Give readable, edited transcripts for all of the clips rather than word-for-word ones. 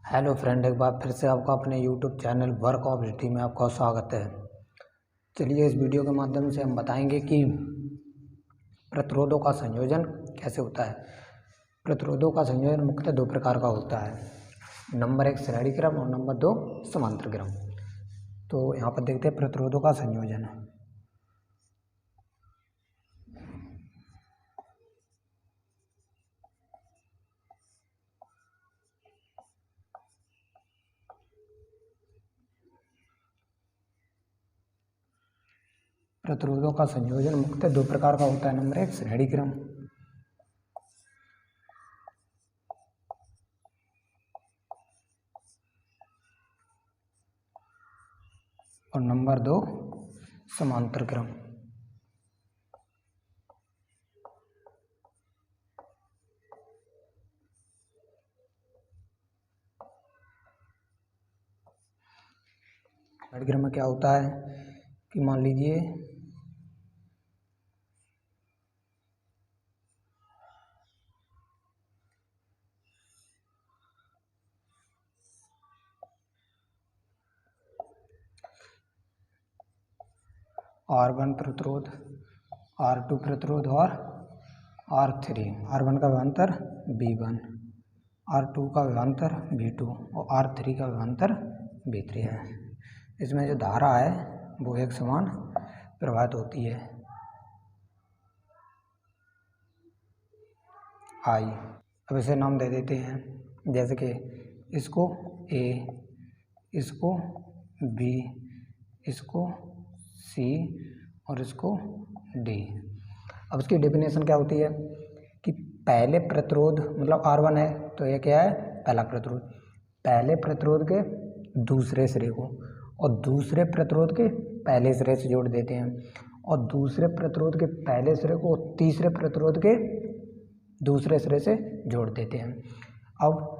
Hello friend, एक बार फिर से आपका अपने YouTube channel work of history में आपका स्वागत है। चलिए इस वीडियो के माध्यम से हम बताएंगे कि प्रतिरोधों का संयोजन कैसे होता है। प्रतिरोधों का संयोजन मुख्यतः दो प्रकार का होता है, नंबर 1 श्रेणी क्रम और नंबर 2 समांतर क्रम। तो यहाँ पर देखते हैं प्रतिरोधों का संयोजन। प्रतिरोधों का संयोजन मुख्यतः दो प्रकार का होता है, नंबर 1 श्रेणी क्रम और नंबर 2 समांतर क्रम। श्रेणी क्रम में क्या होता है कि मान लीजिए R1 प्रतिरोध, R2 प्रतिरोध और R3। R1 का विभवांतर V1, R2 का विभवांतर V2 और R3 का विभवांतर V3 है। इसमें जो धारा है वो एक समान प्रवाहित होती है I। अब इसे नाम दे देते हैं, जैसे कि इसको A, इसको B, इसको C और इसको D। अब इसकी डेफिनेशन क्या होती है कि पहले प्रतिरोध मतलब R1 है तो ये क्या है, पहला प्रतिरोध, पहले प्रतिरोध के दूसरे सिरे को और दूसरे प्रतिरोध के पहले सिरे से जोड़ देते हैं और दूसरे प्रतिरोध के पहले सिरे को तीसरे प्रतिरोध के दूसरे सिरे से जोड़ देते हैं। अब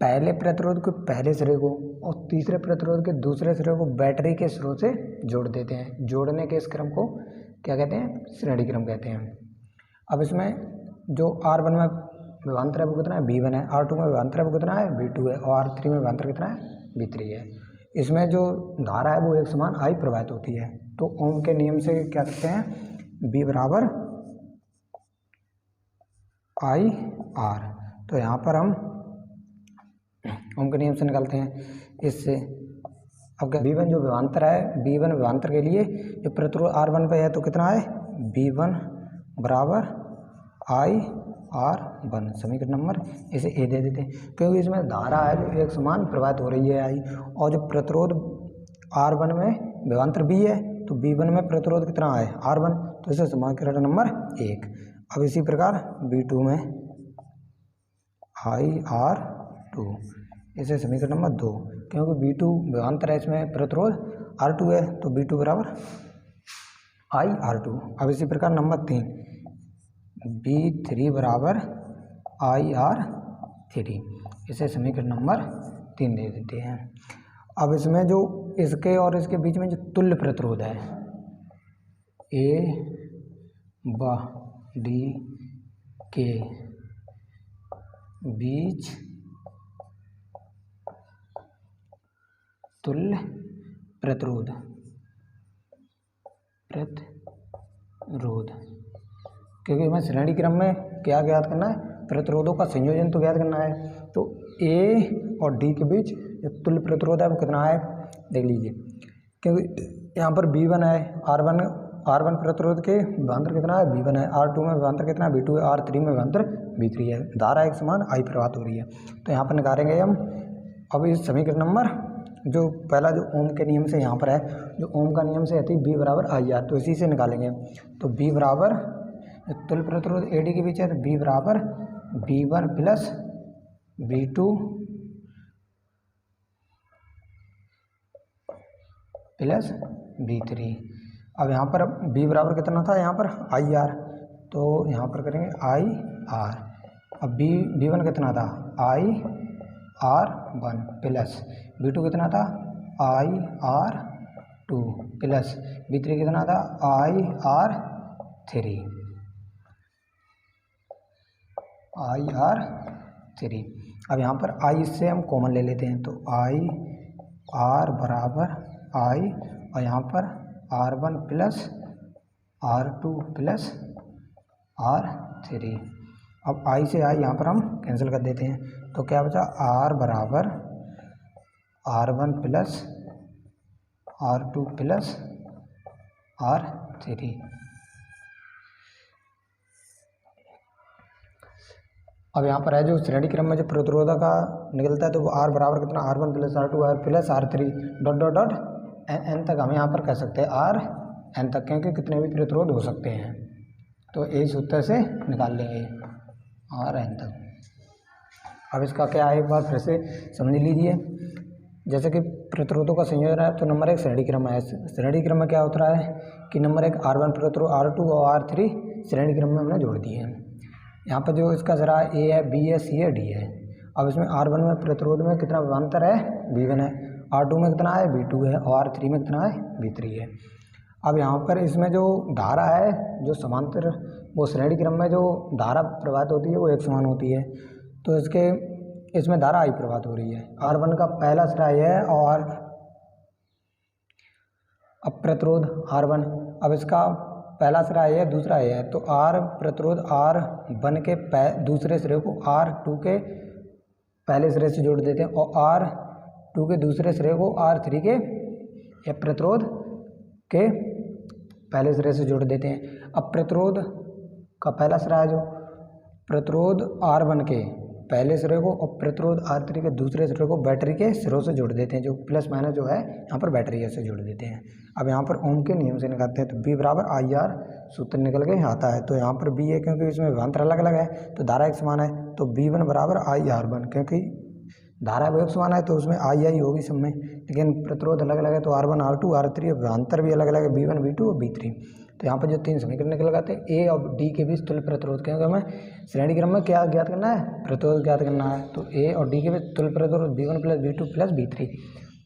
पहले प्रतिरोध के पहले सिरे को और तीसरे प्रतिरोध के दूसरे सिरे को बैटरी के सिरों से जोड़ देते हैं। जोड़ने के इस क्रम को क्या कहते हैं, श्रेणी क्रम कहते हैं। अब इसमें जो R1 में विभवांतर है वो कितना है, V1 है, R2 में विभवांतर है वो कितना है, V2 है और R3 में विभवांतर कितना है, V3 है। इसमें जो धारा है वो एक समान I प्रवाहित होती है। तो ओम के नियम से क्या करते हैं, V बराबर I R। तो यहाँ पर हम ओम के नियम से निकालते हैं इससे। अब क्या V1 जो विभवांतर है, V1 विभवांतर के लिए जो प्रतिरोध R1 पे है तो कितना है, V1 बराबर I R1। समीकरण नंबर इसे ए दे देते हैं क्योंकि इसमें धारा है जो एक समान प्रवाहित हो रही है I, और जो प्रतिरोध R1 में विभवांतर B है तो V1 में प्रतिरोध कितना है, R1, तो इसे समीकरण नंबर 1। अब इसी प्रकार V2 में I R2, इसे समीकरण नंबर 2, क्योंकि V2 विभवांतर है इसमें प्रतिरोध R2 है तो V2 बराबर I R2। अब इसी प्रकार नंबर 3 V3 बराबर I R3, इसे समीकरण नंबर 3 दे देते हैं। अब इसमें जो इसके और इसके बीच में जो तुल्य प्रतिरोध है A व D के बीच तुल्य प्रतिरोध क्योंकि हमें श्रेणी क्रम में क्या ज्ञात करना है, प्रतिरोधों का संयोजन तो ज्ञात करना है। तो A और D के बीच जो तुल्य प्रतिरोध है वो कितना है, देख लीजिए, क्योंकि यहाँ पर V1 है, R1 प्रतिरोध के विभवांतर कितना है, V1 है, R2 में विभवांतर कितना है, V2 है, R3 में विभवांतर V3 है। धारा एक समान I प्रवाहित हो रही है। तो यहाँ पर निकालेंगे हम अब इस समीकरण नंबर जो पहला जो ओम के नियम से यहाँ पर है, जो ओम का नियम से है V बराबर IR, तो इसी से निकालेंगे। तो V बराबर तुल्य प्रतिरोध AD के बीच है तो V बराबर V1 plus V2 plus V3। अब यहाँ पर V बराबर कितना था, यहाँ पर IR, तो यहाँ पर करेंगे IR। अब V1 कितना था, IR1 प्लस V2 कितना था, IR2 प्लस V3 कितना था, IR3। अब यहाँ पर आई इससे हम कॉमन ले लेते हैं, तो आई आर बराबर आई, और यहाँ पर R1 plus R2 plus R3। अब आई से आई यहाँ पर हम कैंसिल कर देते हैं, तो क्या बचा R बराबर R1 plus R2 plus R3। अब यहाँ पर है जो श्रेणी क्रम में जो प्रतिरोधक का निकलता है, तो वो R बराबर कितना R1 plus R2 R plus R3 dot dot dot n तक हम यहाँ पर कह सकते हैं Rn तक, क्योंकि कितने भी प्रतिरोध हो सकते हैं। तो इस सूत्र से निकाल लेंगे Rn तक। अब इसका क्या है एक बार फिर से समझ लीजिए। जैसे कि प्रतिरोधों का संयोजन है, तो नंबर 1 श्रेणी क्रम है। श्रेणी क्रम में क्या होता है कि नंबर 1 R1 प्रतिरोध R2 और R3 श्रेणी क्रम में हमने जोड़ दिए हैं। यहाँ पर जो इसका जरा A है, B है, C है, D है। अब इसमें R1 में प्रतिरोध में कितना विभवांतर है, V1 है, R2 में कितना है, V2 है, और R3 में कितना है, V3 है। अब यहाँ पर इसमें जो धारा है जो समांतर, वो श्रेणी क्रम में जो धारा प्रवाहित होती है वो एक समान होती है, तो इसमें धारा I प्रवाहित हो रही है। R1 का पहला सिरा है, और अब प्रतिरोध R1, अब इसका पहला सिरा है, दूसरा है, तो R प्रतिरोध R1 के दूसरे सिरे को R2 के पहले सिरे से जोड़ देते हैं, और R2 के दूसरे सिरे को R3 के या प्रतिरोध के पहले सिरे से जोड़ देते हैं। अब प्रतिरोध का पहला सिरा है जो प्रतिरोध R1 के पहले सिरे को और प्रतिरोध R3 के दूसरे सिरे को बैटरी के सिरों से जोड़ देते हैं, जो प्लस माइनस जो है यहाँ पर बैटरी से जोड़ देते हैं। अब यहाँ पर ओम के नियम से निकालते हैं, तो B बराबर IR सूत्र निकल के आता है। तो यहाँ पर B है क्योंकि इसमें विभवांतर अलग अलग है, तो धारा एक समान है, तो B1 बराबर IR1, क्योंकि धारा एक समान है तो उसमें आई होगी सब में, लेकिन प्रतिरोध अलग अलग है, तो R1 R2 R3, विभवांतर भी अलग अलग है, B1 B2 और B3। तो यहाँ पर जो 3 समीकरण निकल लगाते हैं, A और D के बीच तुल्य प्रतिरोध, क्योंकि हमें श्रेणी क्रम में क्या ज्ञात करना है, प्रतिरोध ज्ञात करना है। तो A और D के बीच तुल्य प्रतिरोध B1 plus B2 plus B3,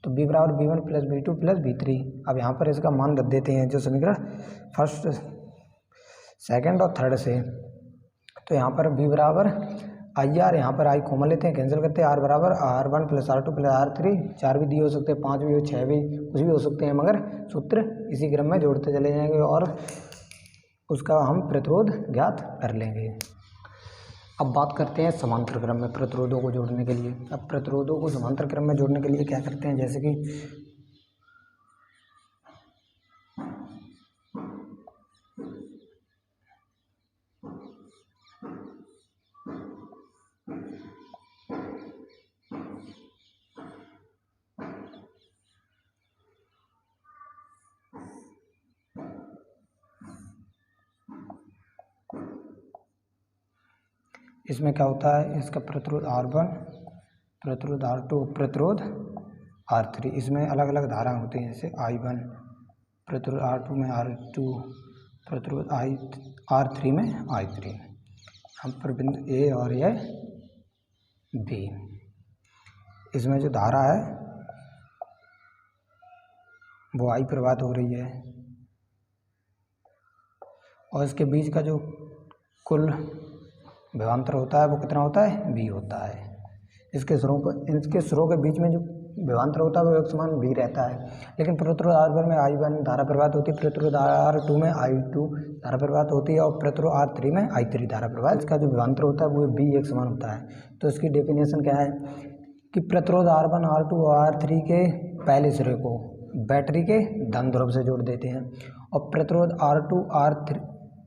तो B बराबर B1 plus B2 plus B3। अब यहाँ पर इसका मान रख देते हैं जो समीकरण फर्स्ट, सेकेंड और थर्ड से। तो यहाँ पर B बराबर IR, यहाँ पर I कॉमन लेते हैं, कैंसिल करते हैं, R बराबर R1 plus R2 plus R3, 4 भी दिए हो सकते हैं, 5 भी हो, 6 भी, कुछ भी हो सकते हैं, मगर सूत्र इसी क्रम में जोड़ते चले जाएंगे और उसका हम प्रतिरोध ज्ञात कर लेंगे। अब बात करते हैं समांतर क्रम में प्रतिरोधों को जोड़ने के लिए। अब प्रतिरोधों को समांतर क्रम में जोड़ने के लिए क्या करते हैं, जैसे कि इसमें क्या होता है, इसका प्रतिरोध R1, प्रतिरोध R2, प्रतिरोध R3, इसमें अलग अलग धारा होती हैं, जैसे I1 प्रतिरोध R2 में R2, प्रतिरोध R3 में I3। हम पर बिंदु A और यह B, इसमें जो धारा है वो I प्रवाहित हो रही है, और इसके बीच का जो कुल विभवांतर होता है वो कितना होता है, B होता है। इसके सिरों के बीच में जो विभवांतर होता है वो एक समान B रहता है, लेकिन प्रतिरोध R1 में I1 धारा प्रवाहित होती है, प्रतिरोध R2 में I2 धारा प्रवाहित होती है, और प्रतिरोध R3 में I3 धारा प्रवाहित। इसका जो विभवांतर होता है वो B एक समान होता है। तो इसकी डेफिनेशन क्या है कि प्रतिरोध R1 R2 और R3 के पहले सिरे को बैटरी के धन ध्रुव से जोड़ देते हैं, और प्रतिरोध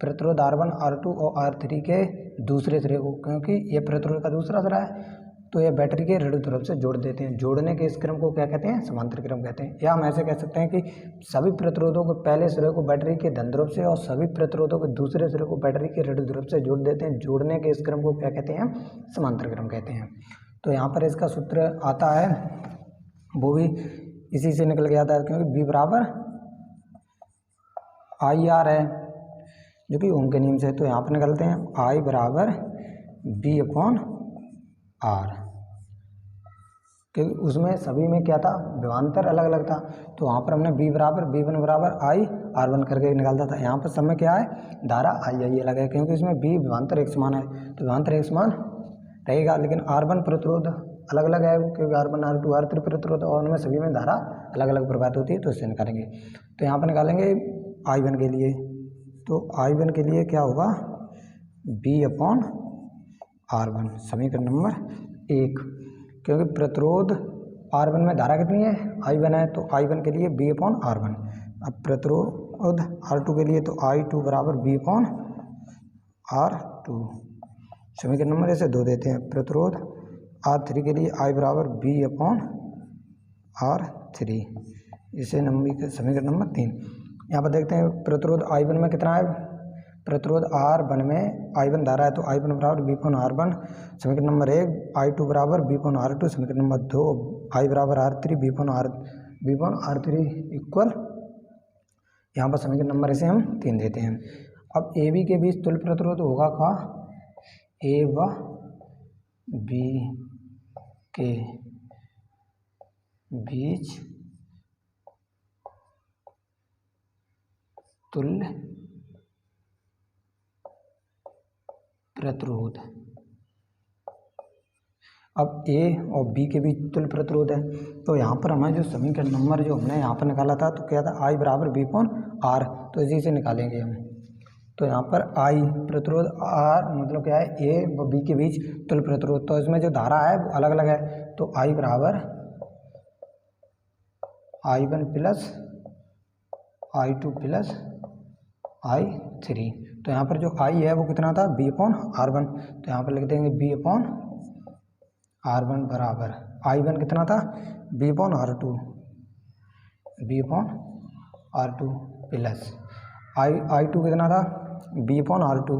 प्रतिरोध R1 R2 और R3 के दूसरे सिरे को, क्योंकि ये प्रतिरोध का दूसरा सिरा है, तो ये बैटरी के ऋण ध्रुव से जोड़ देते हैं। जोड़ने के इस क्रम को क्या कहते हैं, समांतर क्रम कहते हैं। या हम ऐसे कह सकते हैं कि सभी प्रतिरोधों के पहले सिरे को बैटरी के धन ध्रुव से और सभी प्रतिरोधों के दूसरे सिरे को बैटरी के ऋण ध्रुव से जोड़ देते हैं। जोड़ने के इस क्रम को क्या कहते हैं, समांतर क्रम कहते हैं। तो यहाँ पर इसका सूत्र आता है, वो भी इसी से निकल के आता है, क्योंकि B बराबर IR है जो कि ओम के नियम से है। तो यहाँ पर निकलते हैं I बराबर B/R, क्योंकि उसमें सभी में क्या था, विभवांतर अलग अलग था, तो वहाँ पर हमने B1 बराबर IR1 करके निकालता था। यहाँ पर सब में क्या है, धारा I अलग है, क्योंकि इसमें B विभवांतर एक समान है, तो विभवांतर एक समान रहेगा, लेकिन R1 प्रतिरोध अलग अलग है क्योंकि R1 R2 R3 प्रतिरोध और उनमें सभी में धारा अलग अलग प्रभावित होती है, तो इससे निकालेंगे। तो यहाँ पर निकालेंगे I1 के लिए, तो I1 के लिए क्या होगा B/R1 समीकरण नंबर 1, क्योंकि प्रतिरोध R1 में धारा कितनी है I1 है, तो I1 के लिए B/R1। अब प्रतिरोध R2 के लिए तो I2 बराबर B/R2 समीकरण नंबर ऐसे 2 देते हैं। प्रतिरोध R3 के लिए I बराबर B/R3, इसे समीकरण नंबर 3। यहाँ पर देखते हैं प्रतिरोध I1 में कितना है, प्रतिरोध R1 में I1 धारा है, तो I1 बराबर B/R1 समीकरण नंबर 1, I2 बराबर B/R2 समीकरण नंबर 2, I बराबर R3 B/R3 इक्वल, यहाँ पर समीकरण नंबर इसे हम 3 देते हैं। अब ए बी के बीच तुल्य प्रतिरोध होगा का ए व बी के बीच तुल्य प्रतिरोध। अब ए और बी के बीच तुल्य प्रतिरोध है, तो यहाँ पर हमें जो समीकरण नंबर जो हमने यहाँ पर निकाला था तो क्या था I बराबर B/R, तो इसी से निकालेंगे हम। तो यहाँ पर I प्रतिरोध R मतलब क्या है ए व बी के बीच तुल्य प्रतिरोध, तो इसमें जो धारा है वो अलग अलग है, तो I बराबर I1 plus I2 plus I3। तो यहाँ पर जो I है वो कितना था B/R1, तो यहाँ पर लिख देंगे B/R1 बराबर I1 कितना था B/R2 प्लस I2 कितना था B/R2,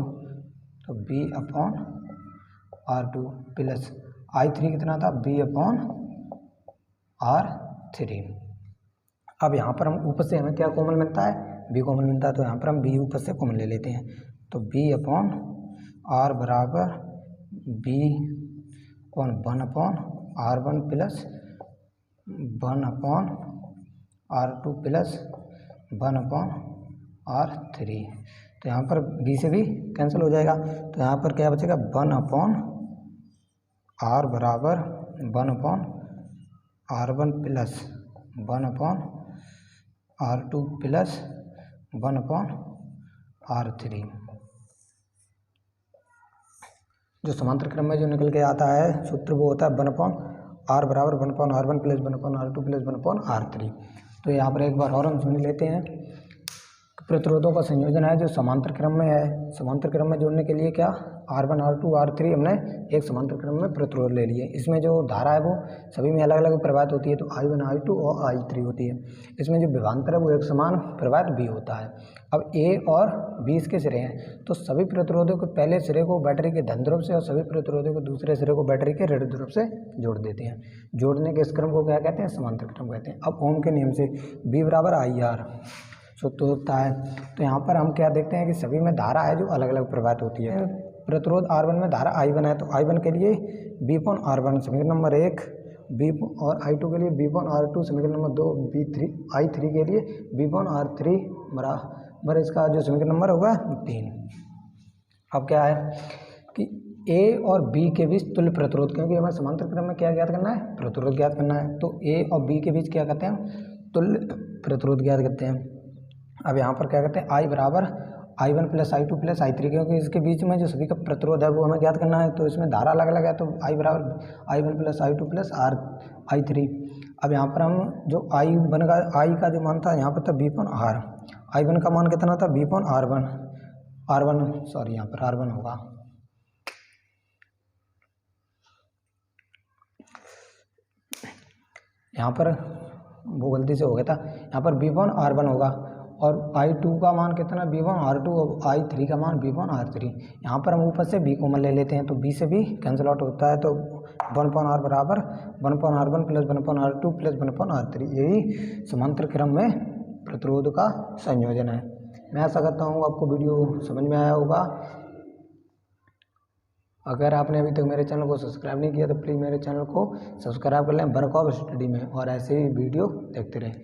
तो B/R2 प्लस I3 कितना था B/R3। अब यहाँ पर हम ऊपर से हमें क्या कॉमन मिलता है B कॉमन मिलता है, तो यहाँ पर हम B ऊपर से कॉमन ले लेते हैं, तो B/R बराबर B/1/R1 plus 1/R2 plus 1/R3। तो यहाँ पर B से भी कैंसिल हो जाएगा, तो यहाँ पर क्या बचेगा 1/R बराबर 1/R1 plus 1/R2 plus 1/R3। जो समांतर क्रम में जो निकल के आता है सूत्र वो होता है 1/R बराबर 1/R1 plus 1/R2 plus 1/R3। तो यहाँ पर एक बार और हम समझ लेते हैं, प्रतिरोधों का संयोजन है जो समांतर क्रम में है। समांतर क्रम में जोड़ने के लिए क्या R1 R2 R3 हमने एक समांतर क्रम में प्रतिरोध ले लिए। इसमें जो धारा है वो सभी में अलग अलग प्रवाहित होती है, तो I1 I2 और I3 होती है। इसमें जो विभवांतर है वो एक समान प्रवाहित B होता है। अब A और B इसके सिरे हैं, तो सभी प्रतिरोधों के पहले सिरे को बैटरी के धन ध्रुव से और सभी प्रतिरोधों के दूसरे सिरे को बैटरी के ऋण ध्रुव से जोड़ देते हैं। जोड़ने के इस क्रम को क्या कहते हैं समांतर क्रम कहते हैं। अब ओम के नियम से B बराबर IR सूत्र होता है, तो यहाँ पर हम क्या देखते हैं कि सभी में धारा है जो अलग अलग प्रवाहित होती है। प्रतिरोध R1 में धारा I1 है, तो I1 के लिए B/R1 समीकरण नंबर 1, B और I2 के लिए B/R2 समीकरण नंबर 2, I3 के लिए B/R3 बराबर इसका जो समीकरण नंबर होगा 3। अब क्या है कि A और B के बीच तुल्य प्रतिरोध, क्योंकि हमें समांतर क्रम में क्या ज्ञात करना है प्रतिरोध ज्ञात करना है, तो A और B के बीच क्या करते हैं तुल्य प्रतिरोध ज्ञात करते हैं। अब यहाँ पर क्या करते हैं I बराबर I1 plus I2 plus I3, क्योंकि इसके बीच में जो सभी का प्रतिरोध है वो हमें ज्ञात करना है, तो इसमें धारा अलग अलग है, तो I बराबर I1 plus I2 plus I3। अब यहाँ पर हम जो I का जो मान था यहाँ पर था B/R, I1 का मान कितना था B/R1 सॉरी यहाँ पर R1 होगा, यहाँ पर वो गलती से हो गया था, यहाँ पर B/R1 होगा और I2 का मान कितना B/R2 और I3 का मान B/R3। यहाँ पर हम ऊपर से B कॉमन ले लेते हैं, तो B से भी कैंसिल आउट होता है, तो 1/R बराबर 1/R1 plus 1/R2 plus 1/R3, यही समांतर क्रम में प्रतिरोध का संयोजन है। मैं आशा करता हूँ आपको वीडियो समझ में आया होगा। अगर आपने अभी तक मेरे चैनल को सब्सक्राइब नहीं किया तो प्लीज़ मेरे चैनल को सब्सक्राइब कर लें वर्क ऑफ स्टडी में, और ऐसे ही वीडियो देखते रहें।